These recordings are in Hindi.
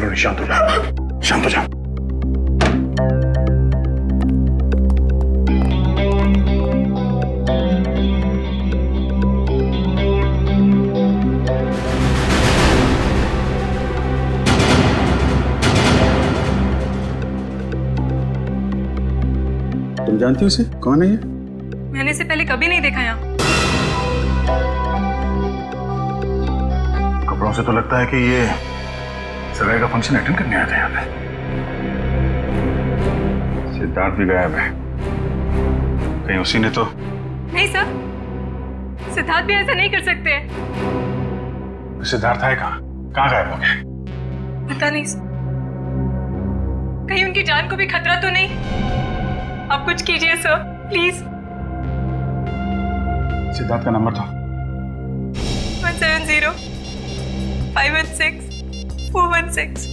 सलोनी, शांत हो जाओ, शांत हो जाओ। तुम जानती हो इसे? कौन है ये? मैंने इसे पहले कभी नहीं देखा यहाँ। कपड़ों से तो लगता है कि ये सगाई का फंक्शन अटेंड करने आया था यहाँ पे। सिद्धार्थ भी गायब है, कहीं उसी ने तो। नहीं सर, सिद्धार्थ भी ऐसा नहीं कर सकते। सिद्धार्थ है कहाँ? कहाँ गायब हो गया? पता नहीं सर, कहीं उनकी जान को भी खतरा तो नहीं? आप कुछ कीजिए सर, प्लीज। सिद्धार्थ का नंबर तो 170 516 416।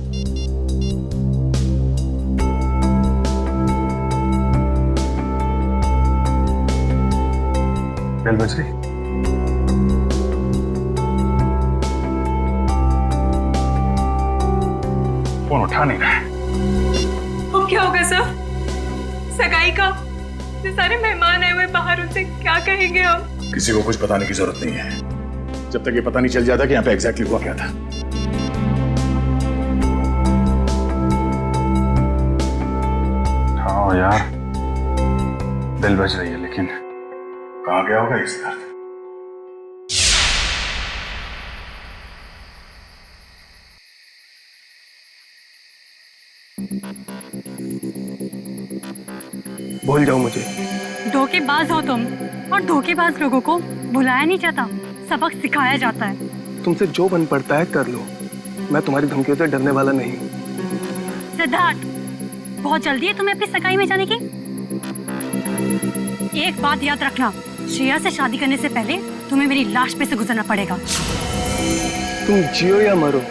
बेल बज रही। फोन उठा नहीं रहा है। अब क्या होगा सर? सगाई का जो सारे मेहमान आए हुए बाहर, उनसे क्या कहेंगे हम? किसी को कुछ बताने की जरूरत नहीं है, जब तक ये पता नहीं चल जाता कि यहाँ पे एग्जैक्टली हुआ क्या था। हाँ यार, बेल बज रही है, लेकिन कहाँ गया होगा इस दर्द? भूल जाओ मुझे। धोखेबाज हो तुम, और धोखेबाज लोगों को बुलाया नहीं जाता, सबक सिखाया जाता है। तुमसे जो बन पड़ता है कर लो, मैं तुम्हारी धमकियों से डरने वाला नहीं हूँ। सिद्धार्थ, बहुत जल्दी है तुम्हें अपनी सगाई में जाने की। एक बात याद रखना, श्रेया से शादी करने से पहले तुम्हें मेरी लाश पे से गुजरना पड़ेगा। तुम जियो या मरो,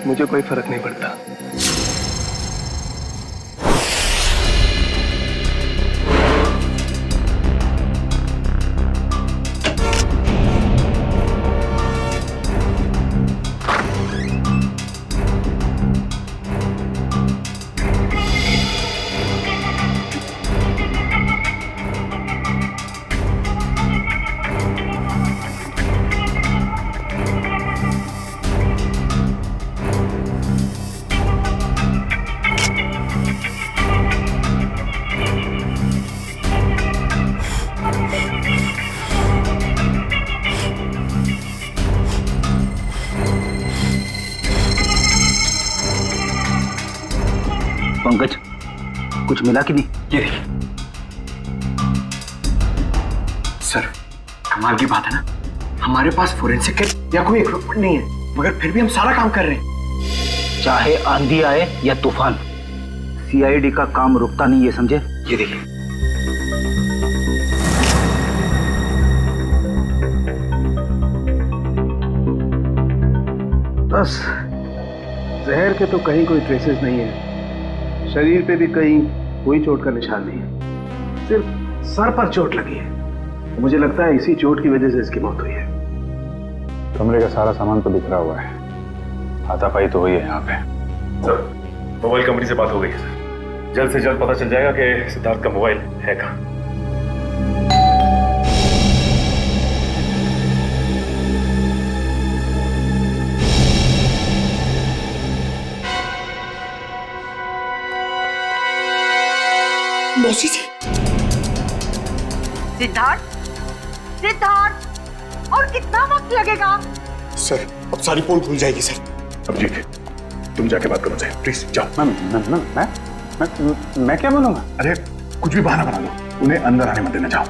मुझे कोई फर्क नहीं पड़ता। पंकज, कुछ मिला कि नहीं? ये देखिए सर, कमाल की बात है ना, हमारे पास फोरेंसिक किट या कोई इक्विपमेंट नहीं है, मगर फिर भी हम सारा काम कर रहे हैं। चाहे आंधी आए या तूफान, सीआईडी का काम रुकता नहीं, ये समझे? ये देखिए, बस जहर के तो कहीं कोई ट्रेसेस नहीं है, शरीर पे भी कहीं कोई चोट का निशान नहीं है, सिर्फ सर पर चोट लगी है। मुझे लगता है इसी चोट की वजह से इसकी मौत हुई है। कमरे का सारा सामान तो बिखरा हुआ है, हाथापाई तो हुई है यहाँ पे। सर, मोबाइल कंपनी से बात हो गई है सर, जल्द से जल्द पता चल जाएगा कि सिद्धार्थ का मोबाइल है कहाँ। मौसी जी। सिद्धार्थ, सिद्धार्थ, और कितना वक्त लगेगा? सर, अब सारी पोल खुल जाएगी सर। अभिजीत, तुम जाके बात करो सर, प्लीज जाओ। मैं क्या बोलूंगा? अरे कुछ भी बहाना बना लो, उन्हें अंदर आने मत देना। जाओ।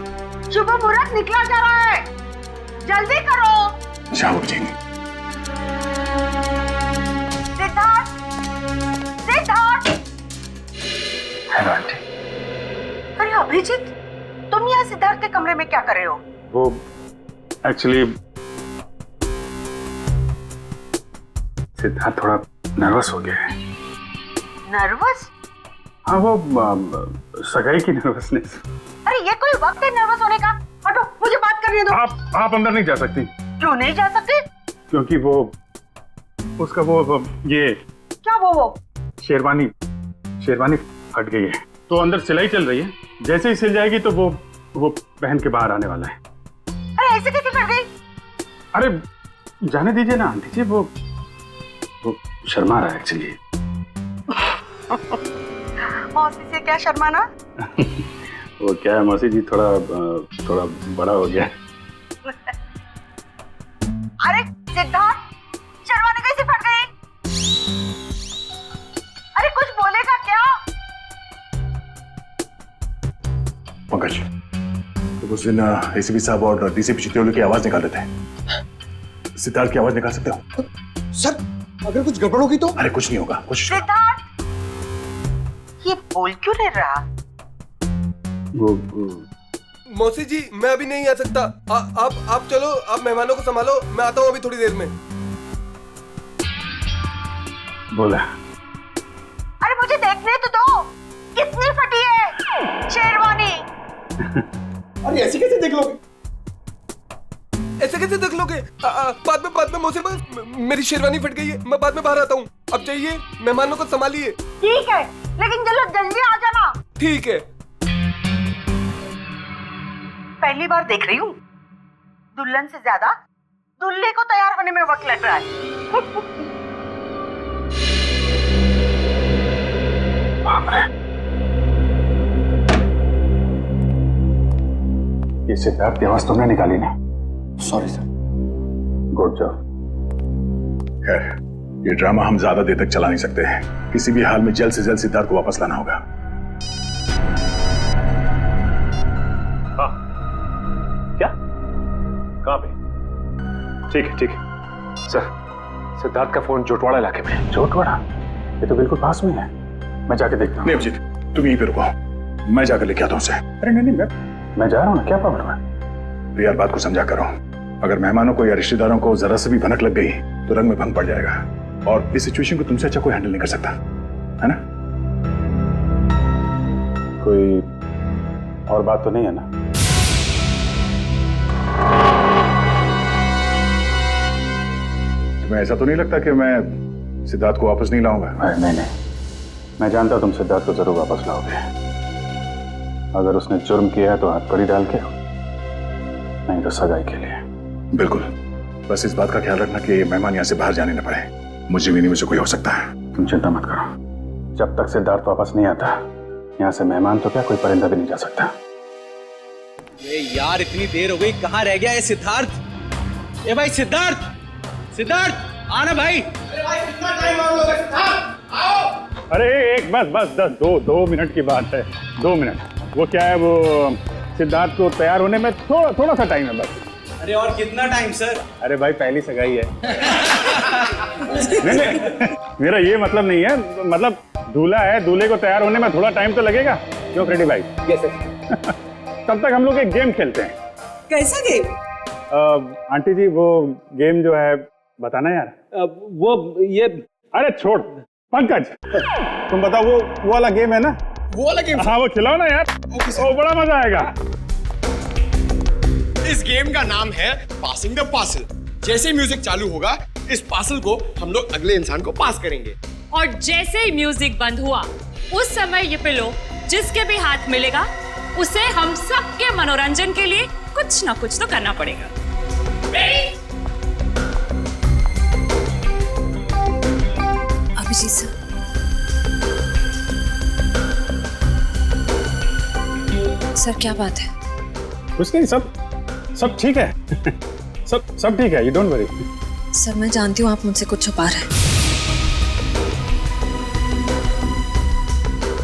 शुभ मुहूर्त निकला जा रहा है, जल्दी करो। जाओ अभिजीत। सिद्धार्थ, सिद्धार्थ। Hello aunty. अरे अभिजीत, तुम यहाँ सिद्धार्थ के कमरे में क्या कर रहे हो? वो एक्चुअली सिद्धार्थ थोड़ा नर्वस हो गया है। नर्वस? हाँ, वो सगाई की नर्वसनेस। अरे ये कोई वक्त है नर्वस होने का? हटो, मुझे बात करने दो। आप अंदर नहीं जा सकती। क्यों नहीं जा सकते? क्योंकि वो उसका वो ये क्या वो? शेरवानी फट गई है तो अंदर सिलाई चल रही है, जैसे ही सिल जाएगी तो वो पहन के बाहर आने वाला है। अरे ऐसे कैसे फट गई? अरे जाने दीजिए ना आंटी जी, वो शर्मा रहा है एक्चुअली। मौसी से क्या शर्माना? वो क्या है मौसी जी, थोड़ा बड़ा हो गया। अरे सिद्धार्थ, शेरवानी कैसे फट गई? अरे कुछ बोलेगा क्या? पंकज, तो उस दिन एसीपी साहब और डीसीपी चित्रोली की आवाज निकाल रहे थे, सिद्धार्थ की आवाज निकाल सकते हो? सर अगर कुछ गड़बड़ होगी तो? अरे कुछ नहीं होगा, कोशिश करो। सिद्धार्थ, ये बोल क्यों नहीं रहा? वो मौसी जी मैं अभी नहीं आ सकता। आप चलो, आप मेहमानों को संभालो, मैं आता हूँ अभी थोड़ी देर में। बोला। अरे मुझे देखने तो दो, कितनी फटी है शेरवानी। अरे ऐसे कैसे देख लोगे? ऐसे कैसे देख लोगे? बाद में मौसी, मेरी शेरवानी फट गई है, मैं बाद में बाहर आता हूँ। अब चाहिए मेहमानों को संभालिए। ठीक है, लेकिन चलो जल्दी आ जाना। ठीक है। पहली बार देख रही हूँ, दुल्हन से ज्यादा दूल्हे को तैयार होने में वक्त लग रहा है। ये सिद्धार्थ की आवाज तुमने निकाली ना? Sorry sir. Good job. खैर, ये ड्रामा हम ज्यादा देर तक चला नहीं सकते हैं। किसी भी हाल में जल्द से जल्द सिद्धार्थ को वापस लाना होगा। हाँ। क्या? कहाँ पे? ठीक है सर, सिद्धार्थ का फोन जोटवाड़ा इलाके में। जोटवाड़ा? ये तो बिल्कुल पास में है, मैं जाके देखता हूँ। नहीं अभिजीत, तुम यहीं पे रुको, मैं जाकर लेके आता हूँ उसे। अरे नहीं, मैं जा रहा हूँ ना, क्या प्रॉब्लम है? तो यार बात को समझा करो, अगर मेहमानों को या रिश्तेदारों को जरा से भी भनक लग गई तो रंग में भंग पड़ जाएगा, और इस सिचुएशन को तुमसे अच्छा कोई हैंडल नहीं कर सकता, है ना? कोई और बात तो नहीं है ना? तुम्हें ऐसा तो नहीं लगता कि मैं सिद्धार्थ को वापस नहीं लाऊंगा? नहीं, मैं जानता हूं तुम सिद्धार्थ को जरूर वापस लाओगे। अगर उसने जुर्म किया है तो हाथ कड़ी डाल के, नहीं तो सगाई के लिए। बिल्कुल, बस इस बात का ख्याल रखना कि मेहमान यहाँ से बाहर जाने न पड़े। मुझे भी नहीं, मुझे कोई हो सकता है। तुम चिंता मत करो, जब तक सिद्धार्थ वापस नहीं आता यहाँ से मेहमान तो क्या, कोई परिंदा भी नहीं जा सकता। ये यार इतनी देर हो गई, कहाँ रह गया ये सिद्धार्थ? ए भाई सिद्धार्थ आना भाई। अरे भाई कितना टाइम और लोगे? सिद्धार्थ आओ। अरे एक बस 2 मिनट की बात है, 2 मिनट। वो क्या है, वो सिद्धार्थ को तैयार होने में थोड़ा सा टाइम है बस। अरे और कितना टाइम सर? अरे भाई पहली सगाई है। नहीं, मेरा ये मतलब नहीं है, मतलब दूल्हा है, दूल्हे को तैयार होने में थोड़ा टाइम तो लगेगा। क्यों फ्रेडी भाई? Yes sir. तब तक हम लोग एक गेम खेलते हैं। कैसा गेम? आंटी जी वो गेम जो है बताना यार। वो ये, अरे छोड़ पंकज, तुम बताओ वो वाला गेम है ना? वो वाला गेम? हाँ वो खिलाओ ना यार, वो बड़ा मजा आएगा। इस गेम का नाम है पासिंग द पार्सल। जैसे ही म्यूजिक चालू होगा, इस पार्सल को हम लोग अगले इंसान को पास करेंगे। और जैसे ही म्यूजिक बंद हुआ, उस समय ये पिलो जिसके भी हाथ मिलेगा उसे हम सबके मनोरंजन के लिए कुछ ना कुछ तो करना पड़ेगा। अभिजीत सर, सर क्या बात है? कुछ नहीं, सब ठीक है। सब ठीक है, यू डोंट वरी। सर मैं जानती हूँ आप मुझसे कुछ छुपा रहे हैं,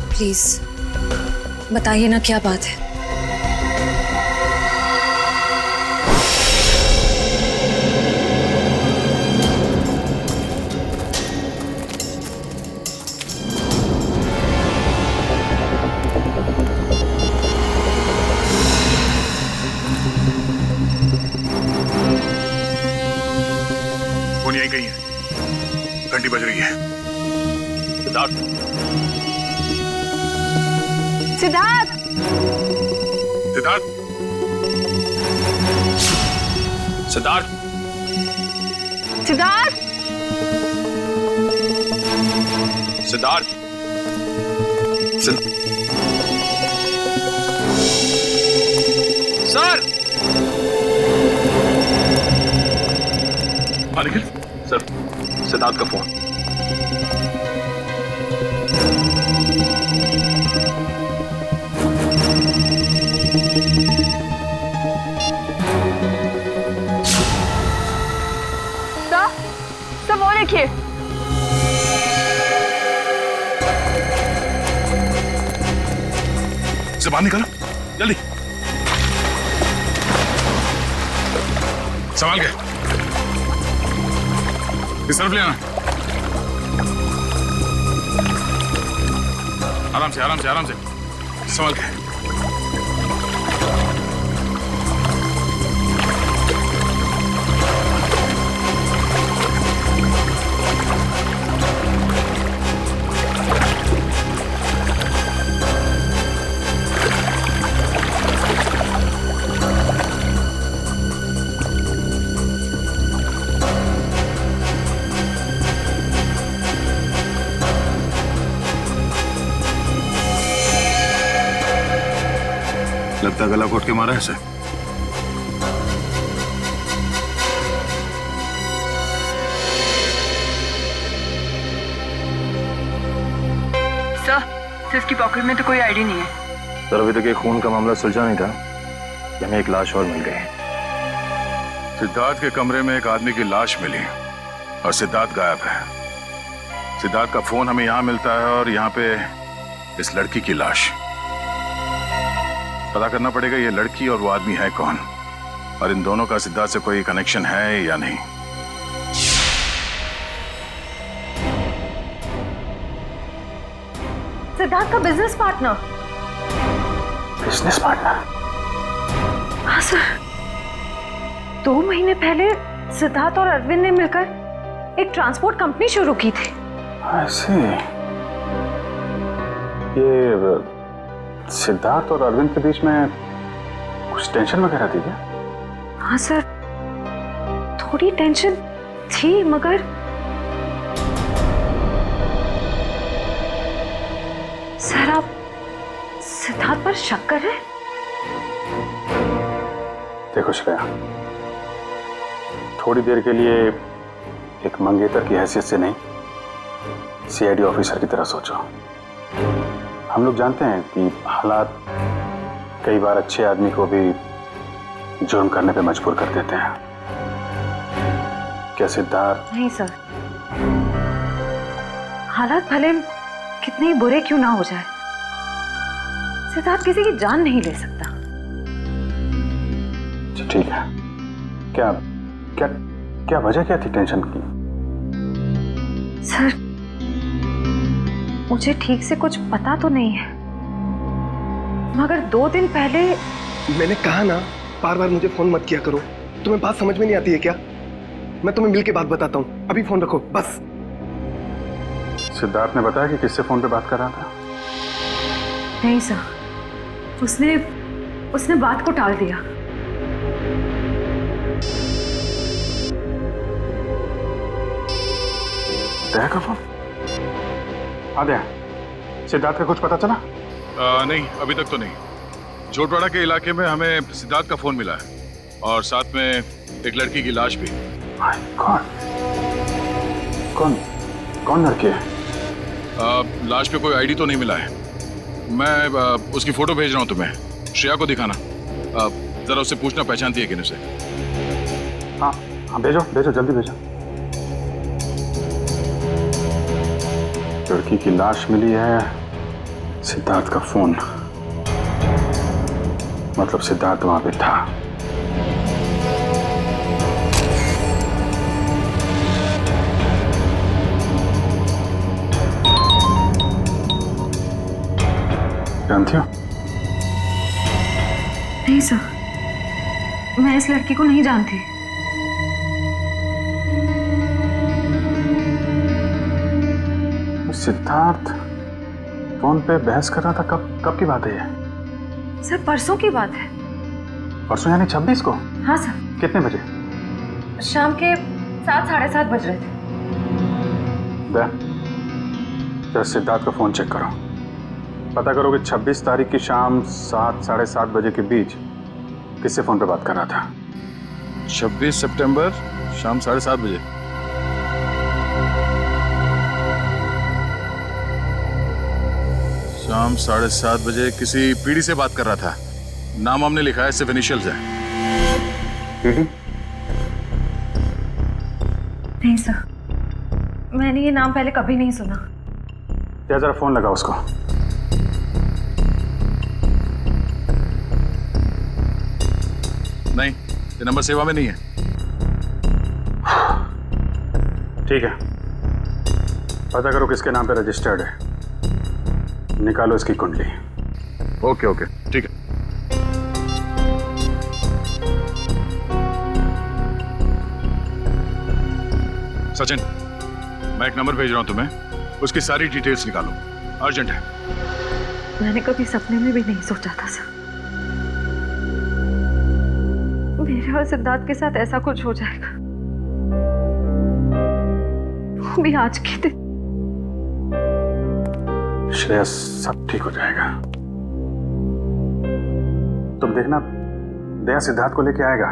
प्लीज बताइए ना क्या बात है। फोन यहीं कहीं है, घंटी बज रही है। सिद्धार्थ, सिद्धार्थ, सिद्धार्थ, सिद्धार्थ, सिद्धार्थ, सिद्धार्थ सर निखिल सर, सिद्धार्थ का फोन। सर वो देखिए। से बाहर निकलो जल्दी, संभाल के इस तरफ ले आना। आराम से आराम से आराम से संभाल के। लगता गला घोट के मारा है सर। सर इसकी पॉकेट में तो कोई आईडी नहीं है। सर अभी तक ये खून का मामला सुलझा नहीं था कि हमें एक लाश और मिल गई। सिद्धार्थ के कमरे में एक आदमी की लाश मिली और सिद्धार्थ गायब है। सिद्धार्थ का फोन हमें यहाँ मिलता है और यहाँ पे इस लड़की की लाश। पता करना पड़ेगा ये लड़की और वो आदमी है कौन, और इन दोनों का सिद्धार्थ से कोई कनेक्शन है या नहीं। सिद्धार्थ का बिजनेस पार्टनर। Business partner? हाँ सर, 2 महीने पहले सिद्धार्थ और अरविंद ने मिलकर एक ट्रांसपोर्ट कंपनी शुरू की थी। ऐसे ये सिद्धार्थ और अरविंद के बीच में कुछ टेंशन वगैरह थी क्या? हाँ सर, थोड़ी टेंशन थी, मगर सर आप सिद्धार्थ पर शक कर रहे हैं? देखो श्रेया, थोड़ी देर के लिए एक मंगेतर की हैसियत से नहीं, सीआईडी ऑफिसर की तरह सोचो। हम लोग जानते हैं कि हालात कई बार अच्छे आदमी को भी जुर्म करने पे मजबूर कर देते हैं। क्या सिद्धार्थ? नहीं सर, हालात भले कितने ही बुरे क्यों ना हो जाए, सिद्धार्थ किसी की जान नहीं ले सकता। ठीक है, क्या क्या क्या वजह क्या थी टेंशन की? सर मुझे ठीक से कुछ पता तो नहीं है, मगर 2 दिन पहले। मैंने कहा ना, बार बार मुझे फोन मत किया करो। तुम्हें बात समझ में नहीं आती है क्या? मैं तुम्हें मिल के बात बताता हूँ, अभी फोन रखो बस। सिद्धार्थ ने बताया कि किससे फोन पे बात कर रहा था? नहीं सर, उसने बात को टाल दिया। दया का फोन? आद्या, सिद्धार्थ का कुछ पता चला? नहीं, अभी तक तो नहीं। जोटवाड़ा के इलाके में हमें सिद्धार्थ का फोन मिला है और साथ में एक लड़की की लाश भी। कौन लड़की है? लाश पे कोई आईडी तो नहीं मिला है। मैं उसकी फोटो भेज रहा हूँ तुम्हें, श्रेया को दिखाना। जरा उससे पूछना पहचानती है कि नहीं उसे। हाँ भेजो जल्दी भेजो। लड़की की लाश मिली है, सिद्धार्थ का फोन, मतलब सिद्धार्थ वहां पे था। जानती हो? नहीं सर, मैं इस लड़की को नहीं जानती। सिद्धार्थ फोन पे बहस कर रहा था, कब की बात है ये? सर परसों की बात है। परसों यानी 26 को? हाँ सर। कितने बजे? शाम के 7 साढ़े 7 बज रहे थे। तो सिद्धार्थ का फोन चेक करो, पता करो कि 26 तारीख की शाम 7 साढ़े 7 बजे के बीच किससे फोन पे बात कर रहा था। 26 सितंबर शाम 7:30 बजे। शाम 7:30 बजे किसी पीढ़ी से बात कर रहा था। नाम हमने लिखा है, सिर्फ इनिशियल्स है। पीढ़ी? नहीं सर, मैंने ये नाम पहले कभी नहीं सुना। क्या जरा फोन लगा उसको। नहीं, ये नंबर सेवा में नहीं है। ठीक है, पता करो किसके नाम पे रजिस्टर्ड है, निकालो इसकी कुंडली। ओके ओके, ठीक है। सचिन, मैं एक नंबर भेज रहा हूं तुम्हें, उसकी सारी डिटेल्स निकालो, अर्जेंट है। मैंने कभी सपने में भी नहीं सोचा था सर, मेरे और सिद्धार्थ के साथ ऐसा कुछ हो जाएगा। वो भी आज के दिन। श्रेया, सब ठीक हो जाएगा। तुम देखना, दया सिद्धार्थ को लेके आएगा,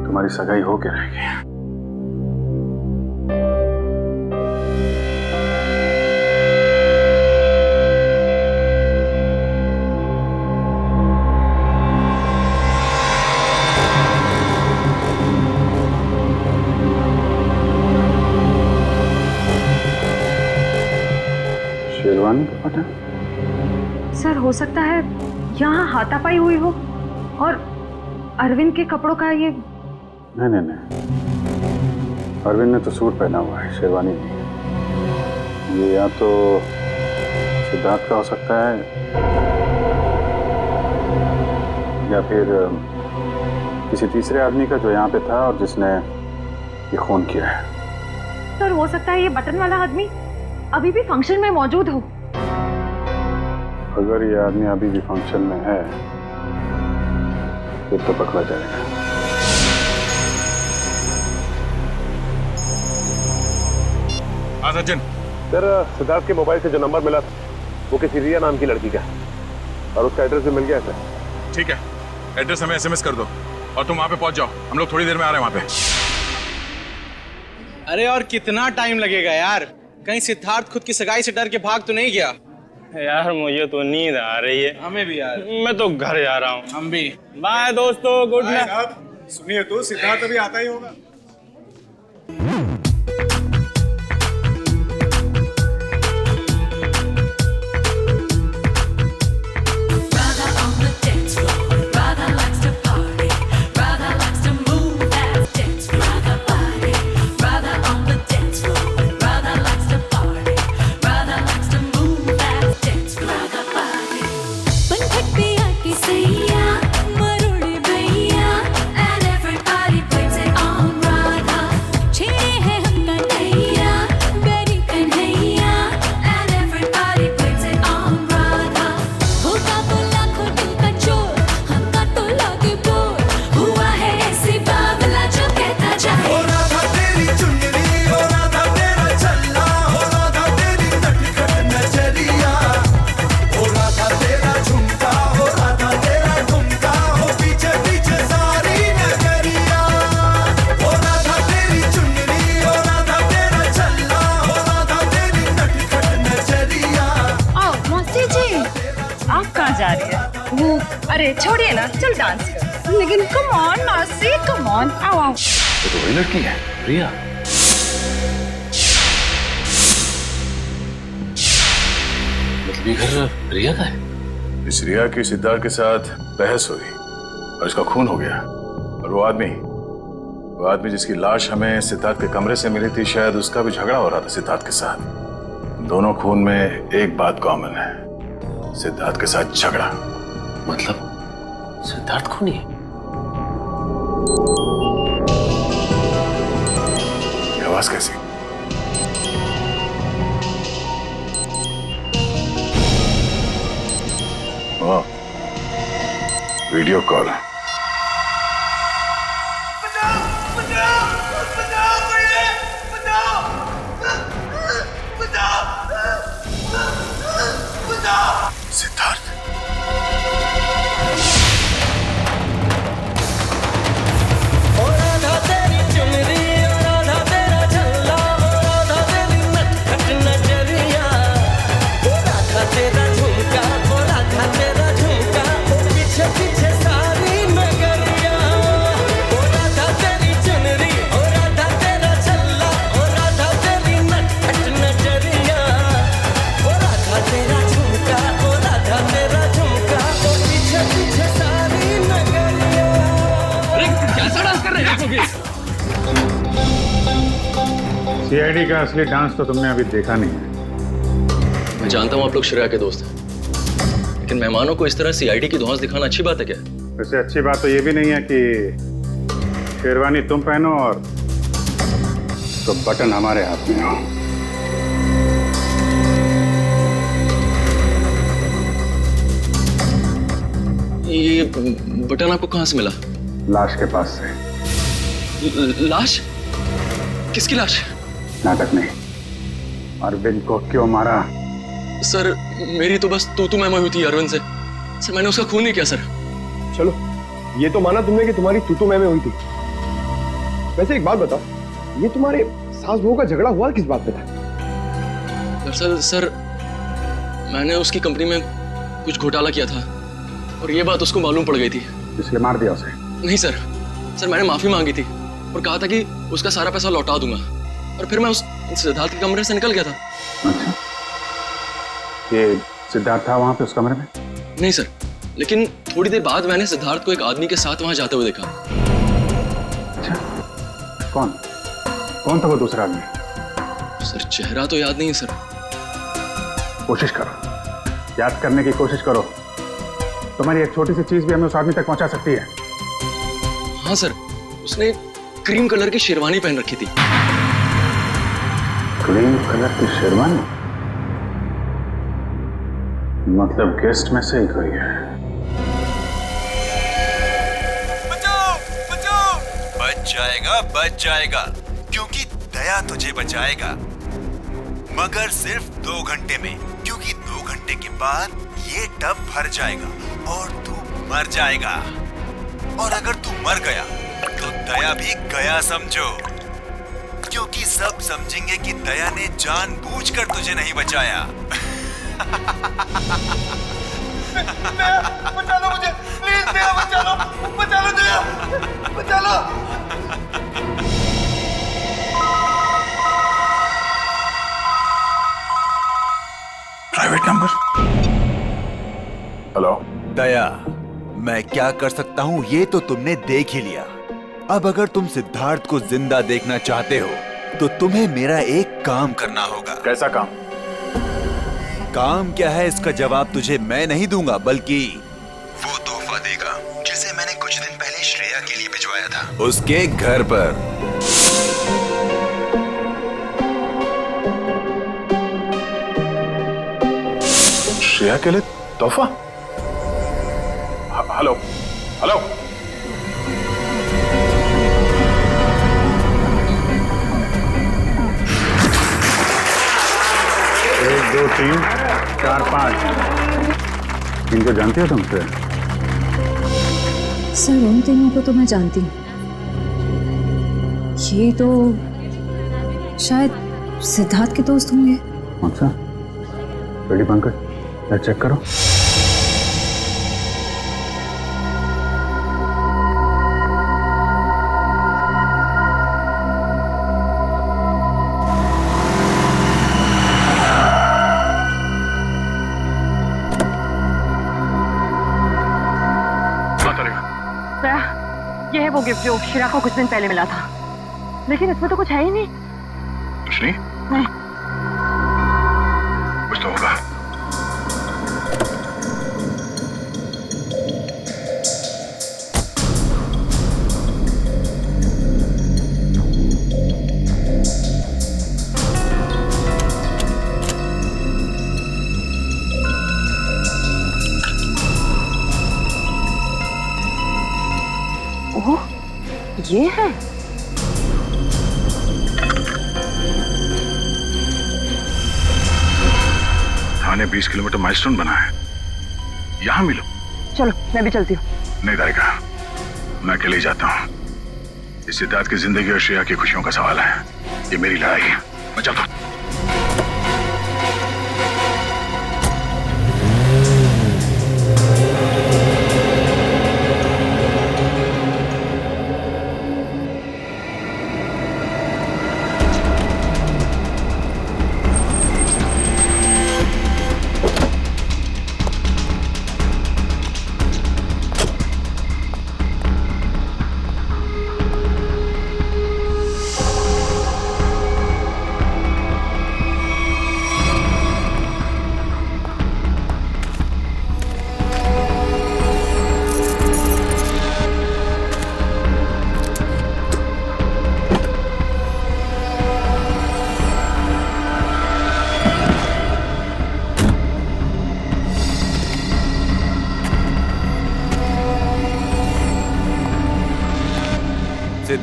तुम्हारी सगाई होके रहेगी। शेरवानी का पता? सर हो सकता है यहाँ हाथापाई हुई हो और अरविंद के कपड़ों का ये। नहीं नहीं नहीं, अरविंद ने तो सूट पहना हुआ है, शेरवानी नहीं। ये या तो सिद्धार्थ का हो सकता है या फिर किसी तीसरे आदमी का जो यहाँ पे था और जिसने ये खून किया है। सर हो सकता है ये बटन वाला आदमी अभी भी फंक्शन में मौजूद हो। अगर ये आदमी अभी भी फंक्शन में है फिर तो पकड़ा जाएगा। हाँ सचिन सर, सिद्धार्थ के मोबाइल से जो नंबर मिला था वो किसी रिया नाम की लड़की का है और उसका एड्रेस भी मिल गया सर। ठीक है, एड्रेस हमें एसएमएस कर दो और तुम वहां पे पहुंच जाओ, हम लोग थोड़ी देर में आ रहे हैं वहां पे। अरे और कितना टाइम लगेगा यार? कहीं सिद्धार्थ खुद की सगाई से डर के भाग तो नहीं गया? यार मुझे तो नींद आ रही है। हमें भी यार। मैं तो घर जा रहा हूँ। हम भी। बाय दोस्तों, गुड नाइट। सुनिए तो सिद्धार्थ अभी आता ही होगा। अरे छोड़िए ना, चल डांस कर। लेकिन कम ऑन मासी, कम ऑन, आओ आओ। ये तो वही लड़की है, रिया। मतलब ये घर रिया का है? इस रिया की सिद्धार्थ के साथ बहस हुई और इसका खून हो गया। और वो आदमी जिसकी लाश हमें सिद्धार्थ के कमरे से मिली थी, शायद उसका भी झगड़ा हो रहा था सिद्धार्थ के साथ। दोनों खून में एक बात कॉमन है, सिद्धार्थ के साथ झगड़ा। मतलब सिद्धार्थ खूनी है? ये आवाज कैसी? वाह, वीडियो कॉल। सीआईडी का असली डांस तो तुमने अभी देखा नहीं है। मैं जानता हूँ आप लोग श्रेया के दोस्त हैं, लेकिन मेहमानों को इस तरह सीआईडी की धौंस दिखाना अच्छी बात है क्या? वैसे अच्छी बात तो ये भी नहीं है कि शेरवानी तुम पहनो और तो बटन हमारे हाथ में हो। ये बटन आपको कहाँ से मिला? लाश के पास से। लाश? किसकी लाश? नाटक में अरविंद को क्यों मारा? सर मेरी तो बस तू मैं हुई थी अरविंद से। सर मैंने उसका खून नहीं किया सर। चलो ये तो माना तुमने कि तुम्हारी तू मैं हुई थी। वैसे एक बात बताओ, ये तुम्हारे सास बहू का झगड़ा हुआ किस बात पे था? दरअसल सर मैंने उसकी कंपनी में कुछ घोटाला किया था और ये बात उसको मालूम पड़ गई थी, इसलिए मार दिया उसे? नहीं सर, सर मैंने माफी मांगी थी और कहा था कि उसका सारा पैसा लौटा दूंगा और फिर मैं उस सिद्धार्थ के कमरे से निकल गया था। अच्छा, ये सिद्धार्थ था वहां पे उस कमरे में? नहीं सर, लेकिन थोड़ी देर बाद मैंने सिद्धार्थ को एक आदमी के साथ वहां जाते हुए देखा। अच्छा, कौन कौन था वो दूसरा आदमी? सर चेहरा तो याद नहीं है सर। कोशिश करो, याद करने की कोशिश करो। तुम्हारी एक छोटी सी चीज भी हमें उस आदमी तक पहुंचा सकती है। हाँ सर, उसने क्रीम कलर की शेरवानी पहन रखी थी। क्रीम कलर की शेरवानी? मतलब गेस्ट में से ही कोई है। बच जाएगा क्योंकि दया तुझे बचाएगा, मगर सिर्फ 2 घंटे में, क्योंकि 2 घंटे के बाद ये टब भर जाएगा और तू मर जाएगा। और अगर तू मर गया तो दया भी गया समझो, क्योंकि सब समझेंगे कि दया ने जानबूझकर तुझे नहीं बचाया। बचा लो मुझे, प्लीज दया बचा लो दया, बचा लो। Private number. हेलो दया, मैं क्या कर सकता हूँ ये तो तुमने देख ही लिया। अब अगर तुम सिद्धार्थ को जिंदा देखना चाहते हो तो तुम्हें मेरा एक काम करना होगा। कैसा काम? काम क्या है इसका जवाब तुझे मैं नहीं दूंगा, बल्कि वो तोहफा देगा जिसे मैंने कुछ दिन पहले श्रेया के लिए भिजवाया था उसके घर पर। श्रेया के लिए तोहफा? हेलो हेलो, 1 2 3 4 5 इनको जानते हो तुमसे? सर उन तीनों को तो मैं जानती हूँ। ये तो शायद सिद्धार्थ के दोस्त होंगे। अच्छा, रेडी पंकज, चेक करो। ये है वो गिफ्ट जो शिरा को कुछ दिन पहले मिला था, लेकिन इसमें तो कुछ है ही नहीं। कुछ नहीं? नहीं। कुछ तो होगा। ओह, ये है। थाने 20 किलोमीटर माइलस्टोन बना है, यहाँ मिलो। चलो मैं भी चलती हूँ। नहीं दारिका, मैं अकेले ही जाता हूँ। इस सिद्धार्थ की जिंदगी और श्रेया की खुशियों का सवाल है। ये मेरी लड़ाई है, मैं चलता हूँ।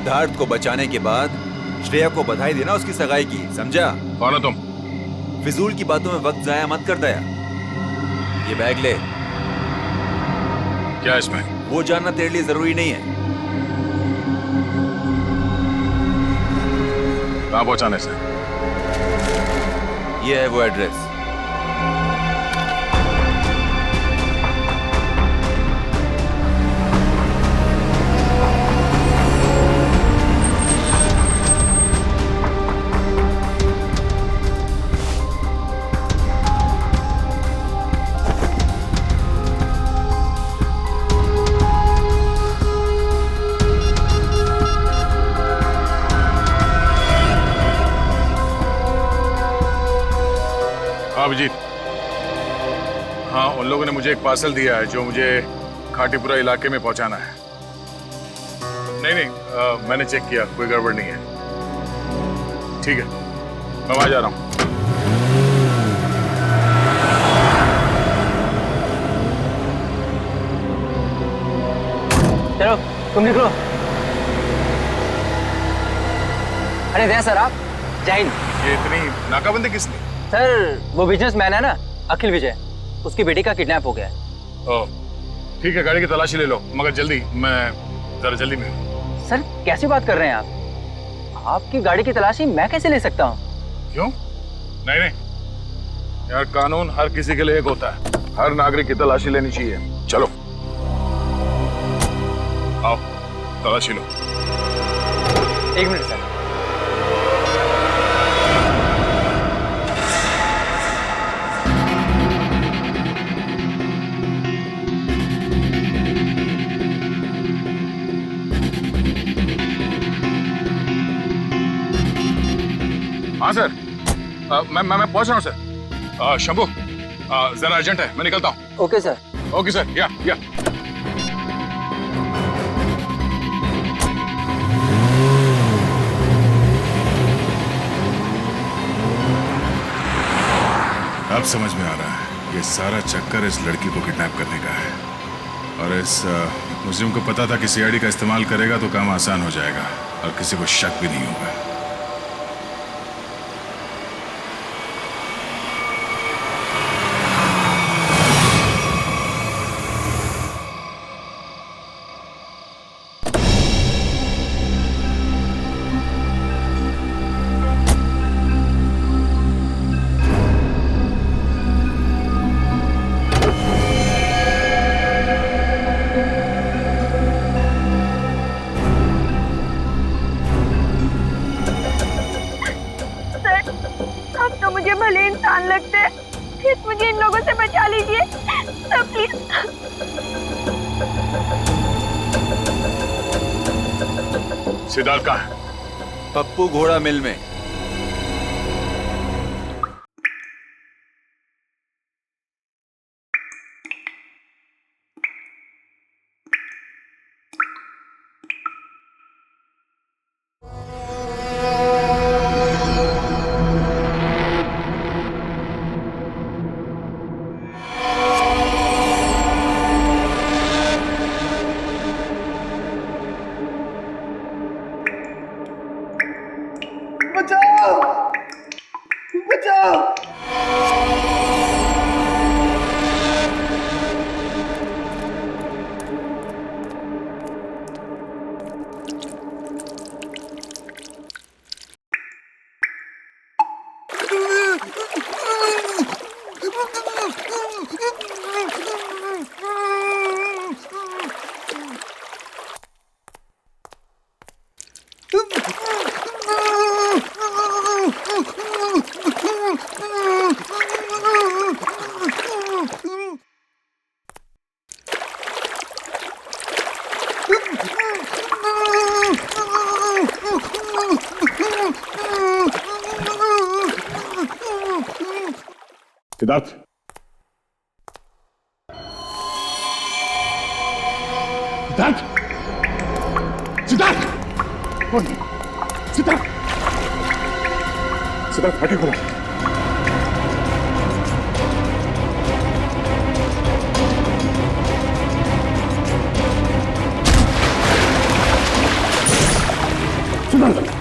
सिद्धार्थ को बचाने के बाद श्रेया को बधाई देना उसकी सगाई की, समझा? कौन हो तुम? फिजूल की बातों में वक्त जाया मत कर दया। ये बैग ले। क्या इसमें? वो जानना तेरे लिए जरूरी नहीं है। कहाँ पहुंचाने से? ये है वो एड्रेस। अभिजीत, हाँ उन लोगों ने मुझे एक पार्सल दिया है जो मुझे खाटीपुरा इलाके में पहुंचाना है। नहीं, मैंने चेक किया, कोई गड़बड़ नहीं है। ठीक है, मैं वहां जा रहा हूं। चलो तुम निकलो। अरे जय सर, आप जय हिंद। ये इतनी नाकाबंदी किसने? सर वो बिजनेसमैन है ना, अखिल विजय, उसकी बेटी का किडनैप हो गया है। ओह, ठीक है, गाड़ी की तलाशी ले लो, मगर जल्दी, मैं जरा जल्दी में हूं। सर कैसी बात कर रहे हैं आप? आपकी गाड़ी की तलाशी मैं कैसे ले सकता हूँ? क्यों? नहीं यार, कानून हर किसी के लिए एक होता है, हर नागरिक की तलाशी लेनी चाहिए। चलो आओ, तलाशी लो। एक मिनट सर। हाँ सर, मैं पहुंच रहा हूँ सर। शंभू, जरा अर्जेंट है, मैं निकलता हूँ। Okay sir. ओके सर, या अब समझ में आ रहा है, ये सारा चक्कर इस लड़की को किडनैप करने का है। और इस मुझे उनको पता था कि सीआईडी का इस्तेमाल करेगा तो काम आसान हो जाएगा और किसी को शक भी नहीं होगा। मुझे इन लोगों से बचा लीजिए सर, प्लीज। सिद्धार्थ कहाँ है? पप्पू घोड़ा मिल में। सिद्धार्थ, सिद्धार्थ, सिद्धार्थ, सिद्धार्थ, सिद्धार्थ, फाटे खोलो। सिद्धार्थ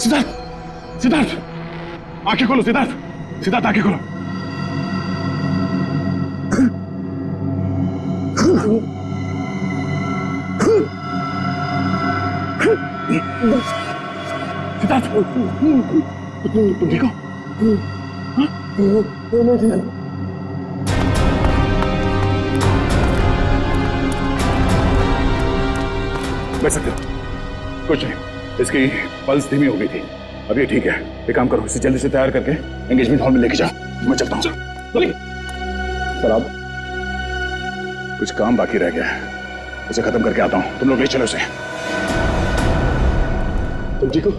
सिद्धार्थ सिद्धार्थ आंखें खोलो सिद्धार्थ सिद्धार्थ आंखें खोलो सिद्धार्थ तुम ठीक हो? बैठ सकते हो? कुछ नहीं, इसकी पल्स धीमी हो गई थी। अब ये ठीक है। एक काम करो, इसे जल्दी से तैयार करके एंगेजमेंट हॉल में लेके जाओ। मैं चलता हूँ। सर आप कुछ काम बाकी रह गया है, उसे खत्म करके आता हूँ। तुम लोग ले चलो उसे। तुम ठीक हो?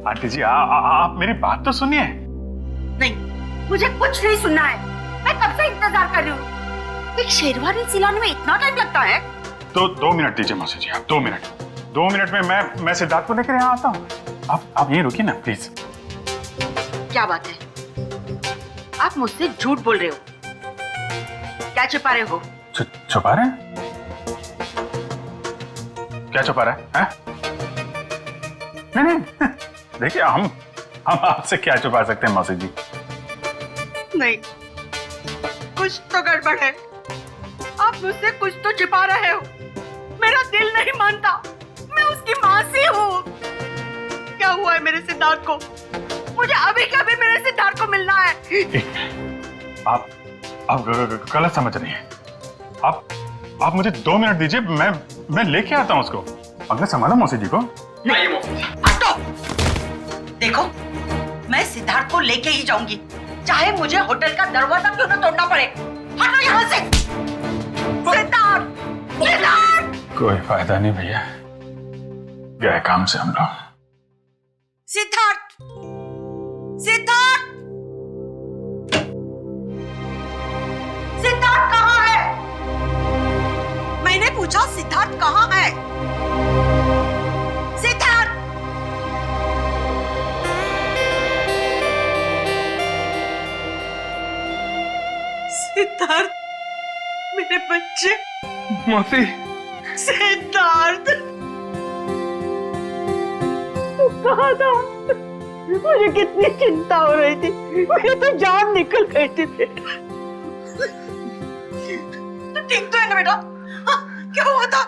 आंटी जी आप मेरी बात तो सुनिए। नहीं, मुझे कुछ नहीं सुनना है। मैं कब से इंतजार कर रही हूँ। एक शेरवानी सिलाने में इतना टाइम लगता है? तो 2 मिनट दीजिए मौसी जी, आप 2 मिनट। 2 मिनट में मैं सिद्धार्थ को लेकर यहाँ आता हूँ। आप यहीं रुकिए ना प्लीज। क्या बात है, आप मुझसे झूठ बोल रहे हो? क्या छुपा रहे हो? छुपा रहे हैं? क्या छुपा रहे हैं? नहीं देखिए, हम आपसे क्या छुपा सकते हैं मौसी जी? नहीं, कुछ तो गड़बड़ है। आप मुझसे कुछ तो छिपा रहे हो। मेरा दिल नहीं मानता। मैं उसकी माँ सी हूँ। क्या हुआ है मेरे सिद्धार्थ को? मुझे अभी के अभी मेरे सिद्धार्थ को मिलना है। आप गलत समझ रही हैं। आप मुझे 2 मिनट दीजिए, मैं लेके आता हूँ उसको। अगर संभालो मौसी जी को। नहीं, हटो। देखो, मैं सिद्धार्थ को लेके ही जाऊंगी, चाहे मुझे होटल का दरवाजा क्यों न तोड़ना पड़े। हटो यहाँ से। सिद्धार्थ, सिद्धार्थ। कोई फायदा नहीं भैया, गए काम से हम लोग। सिद्धार्थ, सिद्धार्थ, सिद्धार्थ कहाँ है? मैंने पूछा सिद्धार्थ कहाँ है? सिद्धार्थ, सिद्धार्थ, मेरे बच्चे। मौसी। सिद्धार्थ, तू कहाँ था? मुझे कितनी चिंता हो रही थी। मेरी तो जान निकल गई थी बेटा। तू ठीक तो है ना बेटा? हाँ, क्या हुआ था?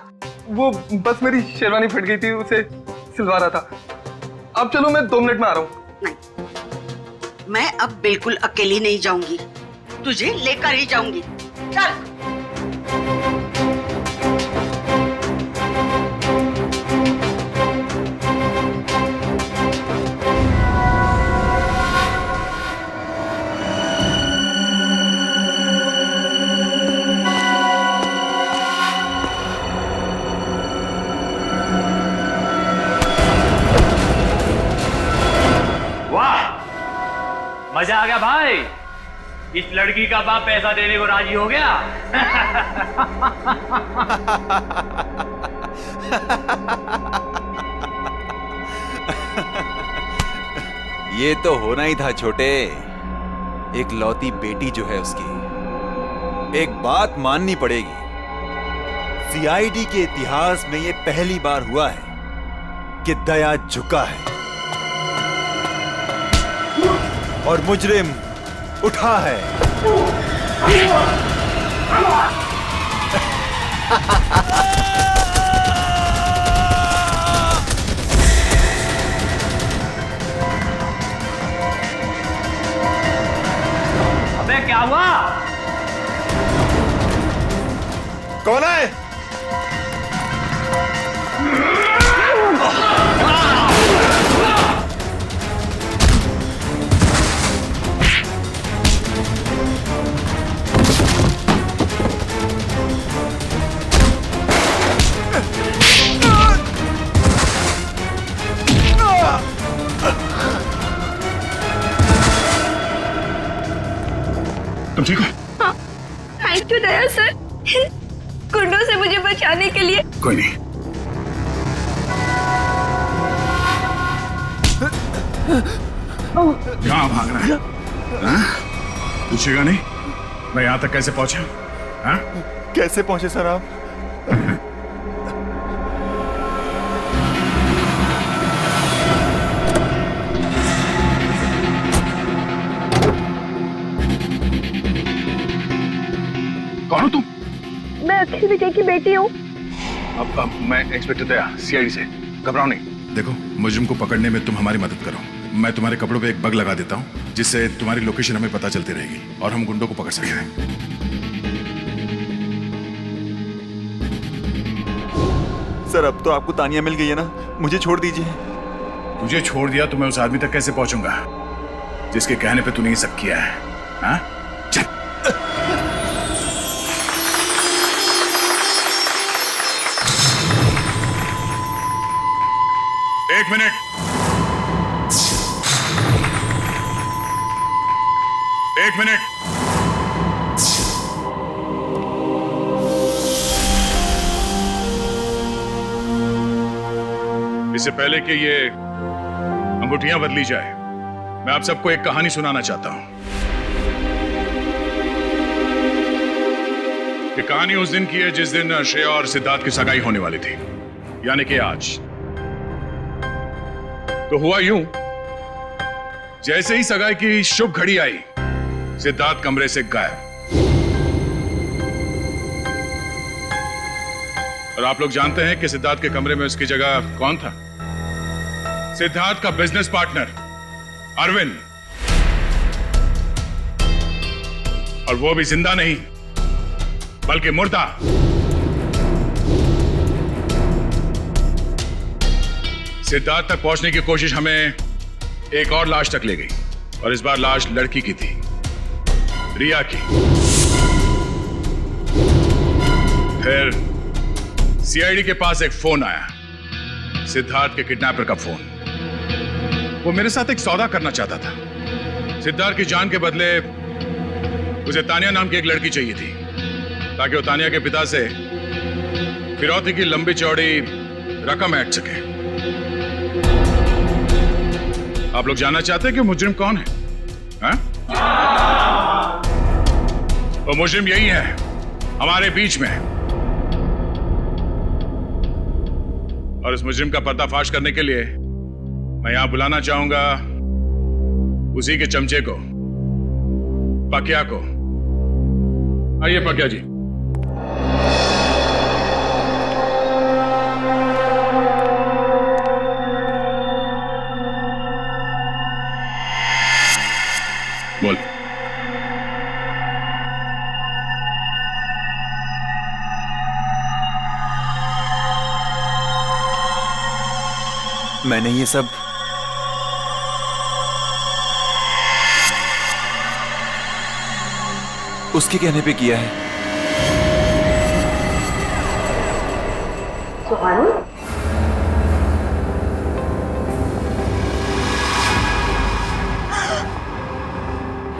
वो बस मेरी शेरवानी फट गई थी, उसे सिलवा रहा था। अब चलो, मैं 2 मिनट में आ रहा हूँ। नहीं, मैं अब बिल्कुल अकेली नहीं जाऊंगी। तुझे लेकर ही जाऊंगी। चल। मजा आ गया भाई। इस लड़की का बाप पैसा देने को राजी हो गया। ये तो होना ही था छोटे। एक लौती बेटी जो है उसकी। एक बात माननी पड़ेगी, सीआईडी के इतिहास में ये पहली बार हुआ है कि दया झुका है और मुजरिम उठा है। कौन है? तुम ठीक हो? हाँ, थैंक यू दया सर, गुंडों से मुझे बचाने के लिए। कोई नहीं। कहाँ भाग रहा है? हाँ? पूछेगा नहीं मैं यहाँ तक कैसे पहुंचा? हाँ? कैसे पहुंचे सर आप? कौन हो तुम? मैं अखिल विजय की बेटी हूँ। अब मैं इंस्पेक्टर दया, सीआईडी से। घबराओ नहीं। देखो, मुजरिम को पकड़ने में तुम हमारी मदद करो। मैं तुम्हारे कपड़ों पे एक बग लगा देता हूँ जिससे तुम्हारी लोकेशन हमें पता चलती रहेगी और हम गुंडों को पकड़ सकते हैं। सर अब तो आपको तानिया मिल गई है ना, मुझे छोड़ दीजिए। तुझे छोड़ दिया तो मैं उस आदमी तक कैसे पहुंचूंगा जिसके कहने पे तूने ये सब किया है? हाँ? चल। एक मिनट। एक मिनट। इससे पहले कि ये अंगूठियां बदली जाए, मैं आप सबको एक कहानी सुनाना चाहता हूं। ये कहानी उस दिन की है जिस दिन श्रेया और सिद्धार्थ की सगाई होने वाली थी, यानी कि आज। तो हुआ यूं, जैसे ही सगाई की शुभ घड़ी आई, सिद्धार्थ कमरे से गायब। और आप लोग जानते हैं कि सिद्धार्थ के कमरे में उसकी जगह कौन था? सिद्धार्थ का बिजनेस पार्टनर अरविंद। और वो भी जिंदा नहीं बल्कि मुर्दा। सिद्धार्थ तक पहुंचने की कोशिश हमें एक और लाश तक ले गई, और इस बार लाश लड़की की थी, रिया की। फिर सीआईडी के पास एक फोन आया, सिद्धार्थ के किडनैपर का फोन। वो मेरे साथ एक सौदा करना चाहता था। सिद्धार्थ की जान के बदले उसे तानिया नाम की एक लड़की चाहिए थी, ताकि वो तानिया के पिता से फिरौती की लंबी चौड़ी रकम ऐंठ सके। आप लोग जानना चाहते हैं कि मुजरिम कौन है? हाँ? वो मुजरिम यही है, हमारे बीच में। और इस मुजरिम का पर्दाफाश करने के लिए मैं यहां बुलाना चाहूंगा उसी के चमचे को, पकिया को। आइए पकिया जी। बोल। मैंने ये सब उसके कहने पे किया है।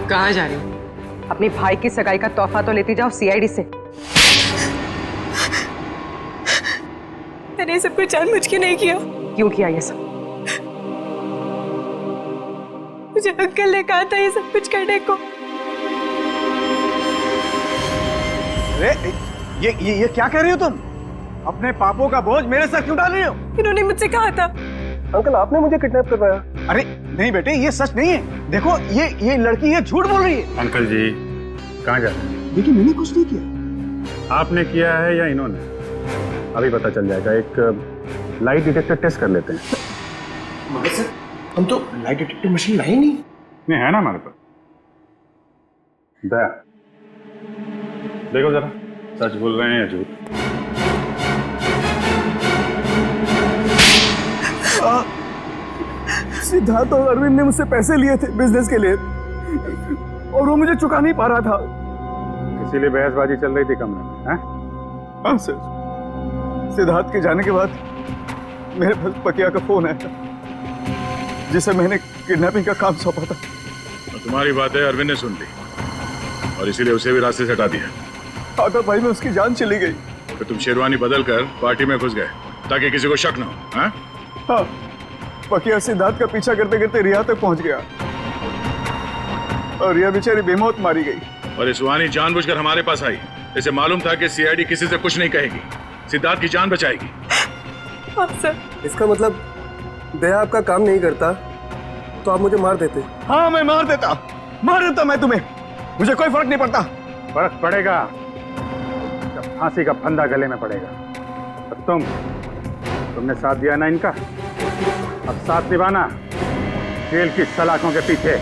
कहाँ जा रही हो? अपनी भाई की सगाई का तोहफा तो लेती जाओ सीआईडी से। मैंने ये सब कुछ जानबूझ के नहीं किया। क्यों किया ये सब? मुझे अंकल ने कहा था ये सब कुछ करने को। ये क्या कह रही हो तुम? अपने पापों का बोझ मेरे सर क्यों डाल रही हो? इन्होंने मुझसे कहा था। अंकल आपने मुझे किडनैप करवाया। अरे नहीं बेटे, ये सच नहीं है। देखो ये लड़की ये झूठ बोल रही है। अंकल जी कहाँ जा रहे हैं? देखिए मैंने कुछ नहीं किया। आपने किया है या इन्होंने? अभी पता चल जाएगा। एक लाइट डिटेक्टर टेस्ट कर लेते हैं। मगर सर हम तो लाइट डिटेक्टर मशीन लाए नहीं। है ना हमारे पास। दया देखो जरा, सच बोल रहे हैं या झूठ? सिद्धार्थ और अरविंद ने मुझसे पैसे लिए थे बिजनेस के लिए और वो मुझे चुका नहीं पा रहा था, इसीलिए बहसबाजी चल रही थी कमरे में, हैं? हाँ सर। सिद्धार्थ के जाने के बाद मेरे पास पकिया का फोन आया जिसे मैंने किडनैपिंग का काम सौंपा था। और तुम्हारी बातें अरविंद ने सुन ली और इसीलिए उसे भी रास्ते से हटा दिया। हाँ तो भाई में उसकी जान चली गई। तो तुम शेरवानी बदल कर पार्टी में घुस गए ताकि किसी को शक न हो, हैं? हाँ, पकिया सिद्धार्थ का पीछा करते करते रिया तक पहुंच गया और रिया बेचारी बेमौत मारी गई। और ये सुहानी जानबूझकर हमारे पास आई, इसे मालूम था कि सीआईडी किसी से कुछ नहीं कहेगी, सिद्धार्थ की जान बचाएगी। हाँ सर। इसका मतलब दया आपका काम नहीं करता तो आप मुझे मार देते? हाँ मैं मार देता मैं तुम्हें, मुझे कोई फर्क नहीं पड़ता। फर्क पड़ेगा जब फांसी का फंदा गले में पड़ेगा। और तुमने साथ दिया ना इनका, अब साथ निभाना जेल की सलाखों के पीछे।